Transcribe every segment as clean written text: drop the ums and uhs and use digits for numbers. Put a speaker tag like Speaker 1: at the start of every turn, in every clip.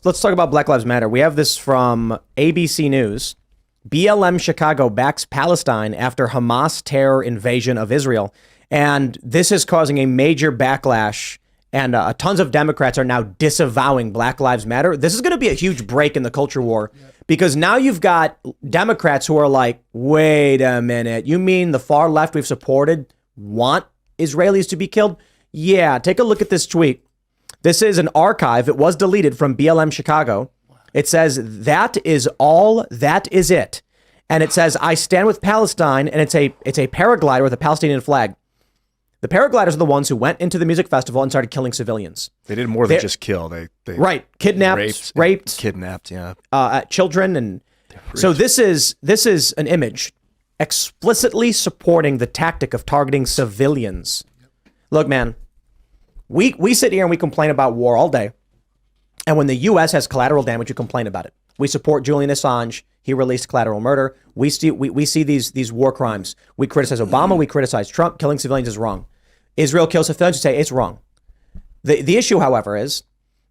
Speaker 1: let's talk about Black Lives Matter. We have this from ABC News. BLM Chicago backs Palestine after Hamas terror invasion of Israel. And this is causing a major backlash. And tons of Democrats are now disavowing Black Lives Matter. This is going to be a huge break in the culture war because now you've got Democrats who are like, wait a minute, you mean the far left we've supported want Israelis to be killed? Yeah, take a look at this tweet. This is an archive. It was deleted from BLM Chicago. It says, that is all, that is it. And it says, I stand with Palestine, and it's a paraglider with a Palestinian flag. The paragliders are the ones who went into the music festival and started killing civilians.
Speaker 2: They did more than just kill. They
Speaker 1: kidnapped, raped,
Speaker 2: kidnapped,
Speaker 1: children, and so this is an image explicitly supporting the tactic of targeting civilians. Look, man, we sit here and we complain about war all day, and when the U.S. has collateral damage, we complain about it. We support Julian Assange. He released collateral murder. We see these war crimes. We criticize Obama. We criticize Trump. Killing civilians is wrong. Israel kills civilians. We say it's wrong. The issue, however, is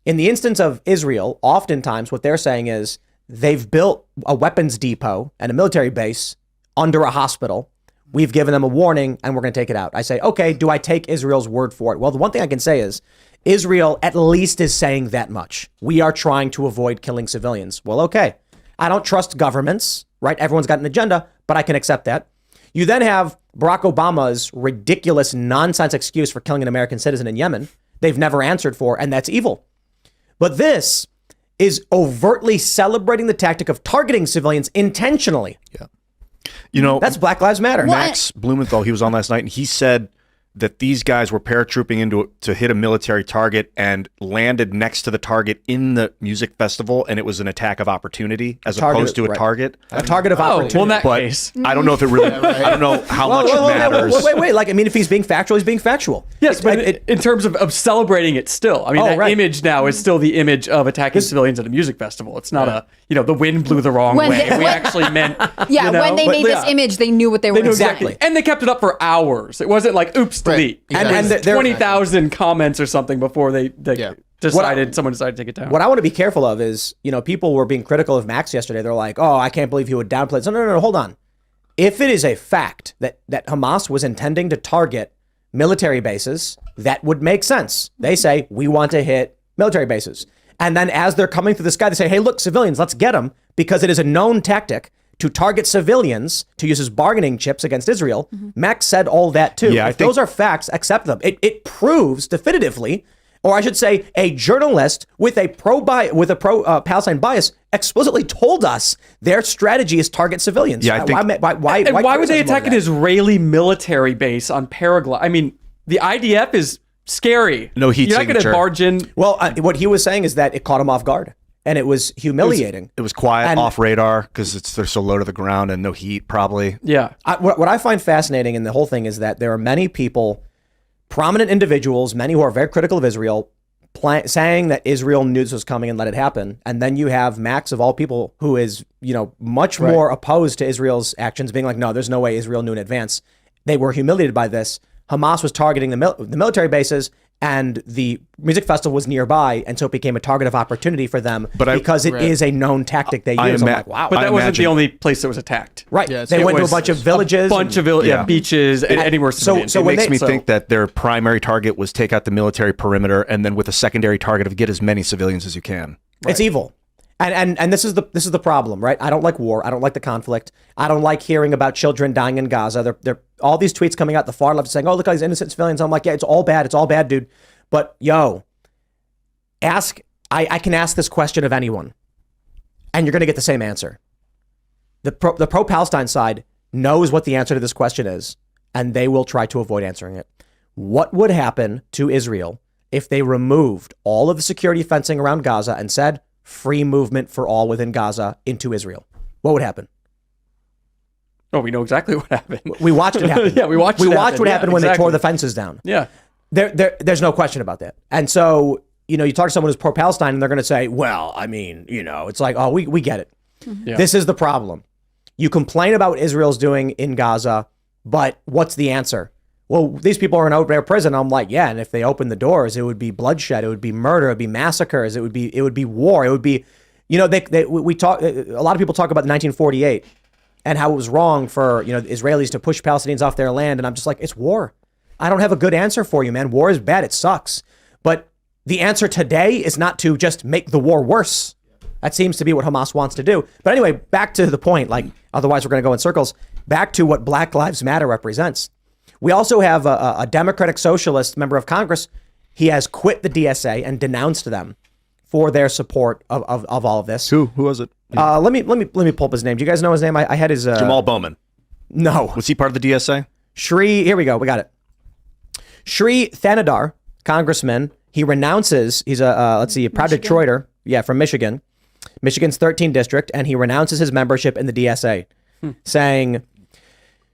Speaker 1: in the instance of Israel, oftentimes what they're saying is they've built a weapons depot and a military base under a hospital. We've given them a warning and we're going to take it out. I say, okay, do I take Israel's word for it? Well, the one thing I can say is Israel at least is saying that much. We are trying to avoid killing civilians. Well, okay. I don't trust governments, right? Everyone's got an agenda, but I can accept that. You then have Barack Obama's ridiculous nonsense excuse for killing an American citizen in Yemen. They've never answered for, and that's evil. But this is overtly celebrating the tactic of targeting civilians intentionally.
Speaker 2: Yeah. You know,
Speaker 1: that's Black Lives Matter.
Speaker 2: Max Blumenthal, he was on last night, and he said that these guys were paratrooping to hit a military target and landed next to the target in the music festival, and it was an attack of opportunity as opposed to a target.
Speaker 1: A target of opportunity.
Speaker 3: Well, in that case.
Speaker 2: I don't know if it really, I don't know how much it matters.
Speaker 1: Wait. Like, I mean, if he's being factual, he's being factual.
Speaker 3: Yes, but in terms of celebrating it still, I mean, that image now is still the image of attacking civilians at a music festival. It's not the wind blew the wrong way. We actually meant,
Speaker 4: when they made this image, they knew what they were doing.
Speaker 1: Exactly.
Speaker 3: And they kept it up for hours. It wasn't like, oops, delete.
Speaker 1: Right. And
Speaker 3: 20,000 comments or something before someone decided to take it down.
Speaker 1: What I want to be careful of is, people were being critical of Max yesterday. They're like, oh, I can't believe he would downplay it. No, hold on. If it is a fact that Hamas was intending to target military bases, that would make sense. They say, we want to hit military bases. And then as they're coming through the sky, they say, hey, look, civilians, let's get them, because it is a known tactic to target civilians to use as bargaining chips against Israel. Max said all that too.
Speaker 2: Yeah,
Speaker 1: if those are facts, accept them. It proves definitively, or I should say, a journalist with a pro Palestine bias explicitly told us their strategy is target civilians.
Speaker 2: Yeah, I think,
Speaker 3: why would they attack an Israeli military base on paraglide? I mean, the IDF is scary.
Speaker 2: No heat
Speaker 3: You're
Speaker 2: signature.
Speaker 3: not going to barge in.
Speaker 1: Well, what he was saying is that it caught him off guard. And it was humiliating.
Speaker 2: It was quiet, off radar, because they're so low to the ground and no heat, probably.
Speaker 3: Yeah.
Speaker 1: What I find fascinating in the whole thing is that there are many people, prominent individuals, many who are very critical of Israel, saying that Israel knew this was coming and let it happen. And then you have Max, of all people, who is, much more opposed to Israel's actions, being like, no, there's no way Israel knew in advance. They were humiliated by this. Hamas was targeting the military bases, and the music festival was nearby, and so it became a target of opportunity for them because it is a known tactic they use. I'm like, wow.
Speaker 3: But that wasn't the only place that was attacked.
Speaker 1: Right. Yeah, they went to a bunch of villages.
Speaker 3: Beaches, and anywhere.
Speaker 2: So it makes me think that their primary target was take out the military perimeter, and then with a secondary target of get as many civilians as you can.
Speaker 1: Right. It's evil. And this is the problem, right? I don't like war. I don't like the conflict. I don't like hearing about children dying in Gaza. They're all these tweets coming out the far left saying, "Oh, look at these innocent civilians." I'm like, yeah, it's all bad. It's all bad, dude. But I can ask this question of anyone, and you're going to get the same answer. The pro-Palestine side knows what the answer to this question is, and they will try to avoid answering it. What would happen to Israel if they removed all of the security fencing around Gaza and said, free movement for all within Gaza into Israel? What would happen?
Speaker 3: Oh, we know exactly what happened.
Speaker 1: We watched it happen.
Speaker 3: Yeah, we watched
Speaker 1: what happened when they tore the fences down.
Speaker 3: Yeah.
Speaker 1: There's no question about that. And so, you talk to someone who's pro-Palestine and they're going to say, well, I mean, it's like, oh, we get it. Yeah. This is the problem. You complain about what Israel's doing in Gaza, but what's the answer? well, these people are in open air prison. I'm like, yeah, and if they open the doors, it would be bloodshed, it would be murder, it would be massacres, it would be war, it would be, you know, we talk. A lot of people talk about 1948 and how it was wrong for, you know, Israelis to push Palestinians off their land, and I'm just like, it's war. I don't have a good answer for you, man. War is bad. It sucks. But the answer today is not to just make the war worse. That seems to be what Hamas wants to do. But anyway, back to the point, like, otherwise we're going to go in circles. Back to what Black Lives Matter represents. We also have a Democratic Socialist member of Congress. He has quit the DSA and denounced them for their support of all of this.
Speaker 2: Who was it?
Speaker 1: Let me pull up his name. Do you guys know his name? I had his...
Speaker 2: Jamal Bowman.
Speaker 1: No.
Speaker 2: Was he part of the DSA?
Speaker 1: Here we go. We got it. Shri Thanadar, congressman. He renounces, he's a proud Detroiter. Yeah, from Michigan. Michigan's 13th district, and he renounces his membership in the DSA, saying,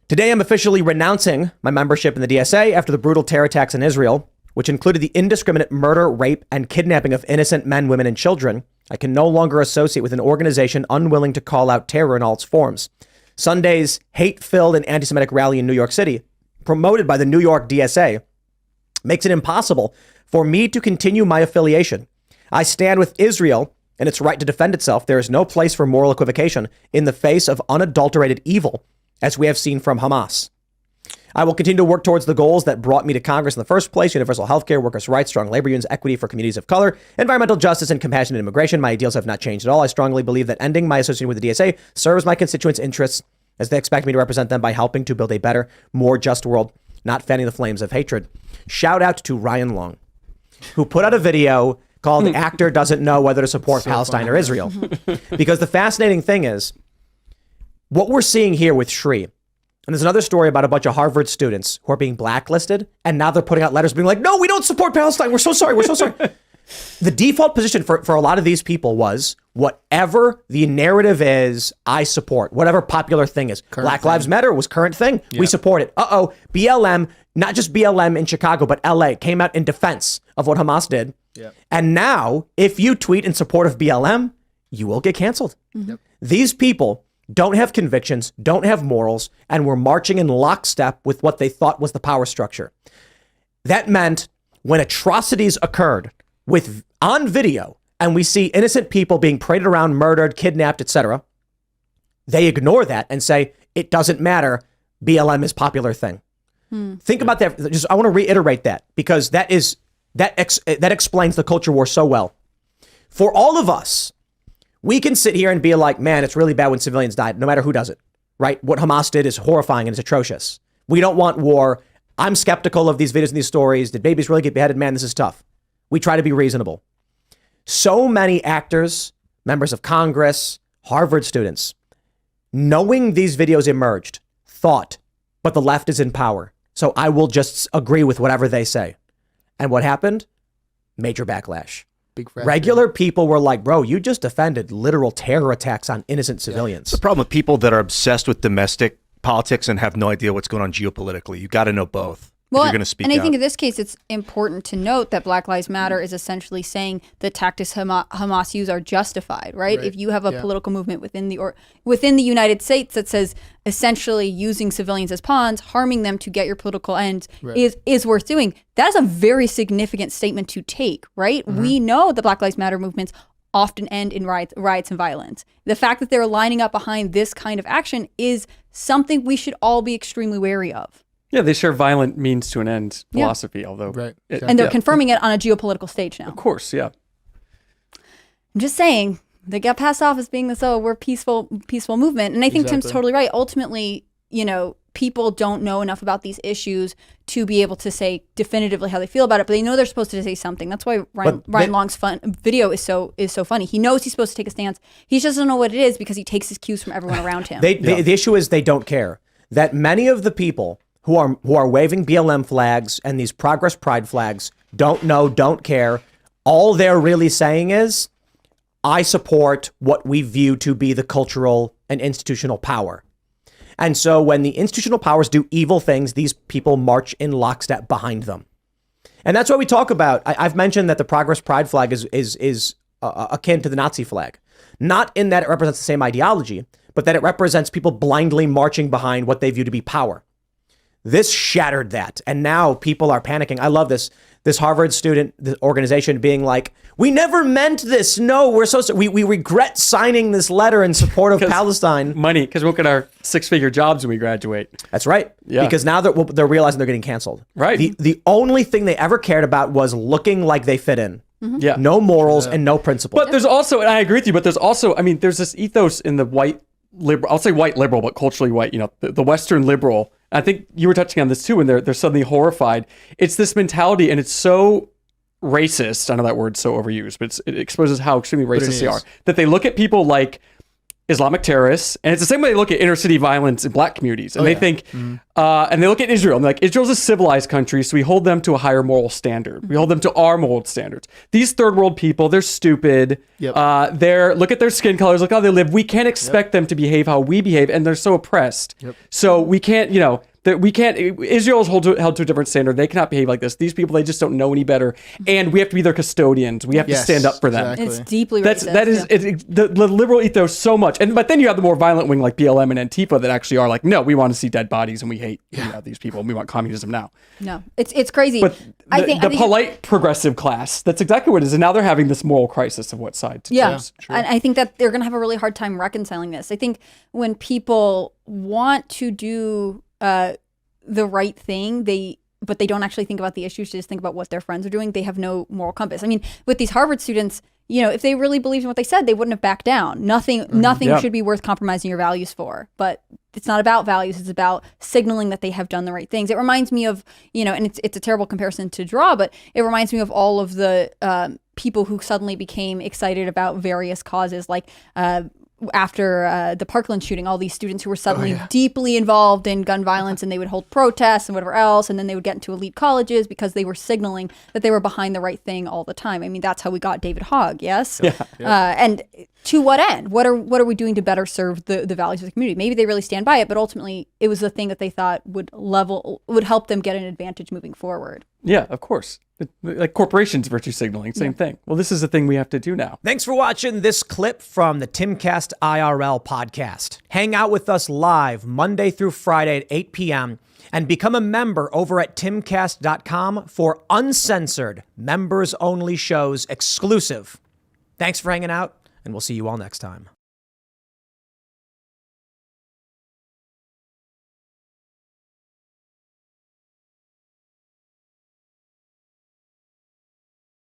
Speaker 1: today I'm officially renouncing my membership in the DSA after the brutal terror attacks in Israel, which included the indiscriminate murder, rape, and kidnapping of innocent men, women, and children. I can no longer associate with an organization unwilling to call out terror in all its forms. Sunday's hate-filled and anti-Semitic rally in New York City, promoted by the New York DSA, makes it impossible for me to continue my affiliation. I stand with Israel and its right to defend itself. There is no place for moral equivocation in the face of unadulterated evil, as we have seen from Hamas. I will continue to work towards the goals that brought me to Congress in the first place: universal health care, workers' rights, strong labor unions, equity for communities of color, environmental justice, and compassionate immigration. My ideals have not changed at all. I strongly believe that ending my association with the DSA serves my constituents' interests, as they expect me to represent them by helping to build a better, more just world, not fanning the flames of hatred. Shout out to Ryan Long, who put out a video called Actor Doesn't Know Whether to Support Palestine or Israel. Because the fascinating thing is, what we're seeing here with Shri, and there's another story about a bunch of Harvard students who are being blacklisted, and now they're putting out letters being like, no, we don't support Palestine. We're so sorry. We're so sorry. The default position for a lot of these people was, whatever the narrative is, I support. Whatever popular thing is. Black Lives Matter was current thing. Yep. We support it. BLM, not just BLM in Chicago, but LA came out in defense of what Hamas did. Yep. And now, if you tweet in support of BLM, you will get canceled. Yep. These people don't have convictions, don't have morals, and were marching in lockstep with what they thought was the power structure. That meant when atrocities occurred on video, and we see innocent people being paraded around, murdered, kidnapped, etc., they ignore that and say, it doesn't matter, BLM is popular thing. Think about that. I want to reiterate that, because that explains the culture war so well. For all of us, we can sit here and be like, man, it's really bad when civilians died, no matter who does it, right? What Hamas did is horrifying and it's atrocious. We don't want war. I'm skeptical of these videos and these stories. Did babies really get beheaded? Man, this is tough. We try to be reasonable. So many actors, members of Congress, Harvard students, knowing these videos emerged, thought, but the left is in power, so I will just agree with whatever they say. And what happened? Major backlash. Regular people were like, bro, you just defended literal terror attacks on innocent civilians.
Speaker 2: The problem with people that are obsessed with domestic politics and have no idea what's going on geopolitically, you got to know both.
Speaker 4: Well,
Speaker 2: if you're going to speak
Speaker 4: and I
Speaker 2: out.
Speaker 4: think in this case, it's important to note that Black Lives Matter is essentially saying the tactics Hamas use are justified, right? If you have a political movement within the United States that says essentially using civilians as pawns, harming them to get your political ends is worth doing, that is a very significant statement to take, right? We know the Black Lives Matter movements often end in riots and violence. The fact that they're lining up behind this kind of action is something we should all be extremely wary of.
Speaker 3: Yeah, they share violent means to an end philosophy, although...
Speaker 4: And they're confirming it on a geopolitical stage now.
Speaker 3: Of course, yeah.
Speaker 4: I'm just saying, they get passed off as being this, we're peaceful movement. And I think Tim's totally right. Ultimately, people don't know enough about these issues to be able to say definitively how they feel about it, but they know they're supposed to say something. That's why Ryan Long's video is so funny. He knows he's supposed to take a stance. He just doesn't know what it is because he takes his cues from everyone around him.
Speaker 1: The issue is they don't care. That many of the people who are waving BLM flags and these Progress Pride flags don't know, don't care. All they're really saying is, I support what we view to be the cultural and institutional power. And so when the institutional powers do evil things, these people march in lockstep behind them. And that's what we talk about. I've mentioned that the Progress Pride flag is akin to the Nazi flag. Not in that it represents the same ideology, but that it represents people blindly marching behind what they view to be power. This shattered that. And now people are panicking. I love this. This Harvard student organization being like, we never meant this. No, we're so we regret signing this letter in support of Palestine.
Speaker 3: Money, because we'll get our 6-figure jobs when we graduate.
Speaker 1: That's right.
Speaker 3: Yeah.
Speaker 1: Because now they're realizing they're getting canceled.
Speaker 3: Right.
Speaker 1: The only thing they ever cared about was looking like they fit in.
Speaker 3: Yeah.
Speaker 1: No morals and no principles.
Speaker 3: But there's also, and I agree with you, but there's also, I mean, there's this ethos in the white liberal, I'll say white liberal, but culturally white, the Western liberal. I think you were touching on this too, when they're suddenly horrified. It's this mentality, and it's so racist. I know that word's so overused, but it exposes how extremely racist they are. That they look at people like Islamic terrorists, and it's the same way they look at inner city violence in black communities, and they think, and they look at Israel, and they're like, Israel's a civilized country, so we hold them to a higher moral standard. We hold them to our moral standards. These third world people, they're stupid. Look at their skin colors, look how they live. We can't expect them to behave how we behave, and they're so oppressed. So we can't, Israel is held to a different standard. They cannot behave like this. These people, they just don't know any better. And we have to be their custodians. We have to stand up for them.
Speaker 4: Exactly. It's deeply racist.
Speaker 3: That is the liberal ethos so much. But then you have the more violent wing like BLM and Antifa that actually are like, no, we want to see dead bodies and we hate these people and we want communism now.
Speaker 4: No, it's crazy.
Speaker 3: But the polite progressive class, that's exactly what it is. And now they're having this moral crisis of what side to choose.
Speaker 4: And I think that they're going to have a really hard time reconciling this. I think when people want to do the right thing, but they don't actually think about the issues, they just think about what their friends are doing, they have no moral compass. I mean, with these Harvard students, if they really believed in what they said, they wouldn't have backed down. Nothing should be worth compromising your values for. But it's not about values, it's about signaling that they have done the right things. It reminds me of, and it's a terrible comparison to draw, but it reminds me of all of the people who suddenly became excited about various causes, like after the Parkland shooting, all these students who were suddenly deeply involved in gun violence, and they would hold protests and whatever else, and then they would get into elite colleges because they were signaling that they were behind the right thing all the time. I mean, that's how we got David Hogg, yes? And to what end? What are we doing to better serve the values of the community? Maybe they really stand by it, but ultimately it was the thing that they thought would help them get an advantage moving forward.
Speaker 3: Yeah, of course. Like corporations virtue signaling, same thing. Well, this is the thing we have to do now.
Speaker 1: Thanks for watching this clip from the Timcast IRL podcast. Hang out with us live Monday through Friday at 8 p.m. and become a member over at timcast.com for uncensored, members-only shows exclusive. Thanks for hanging out, and we'll see you all next time.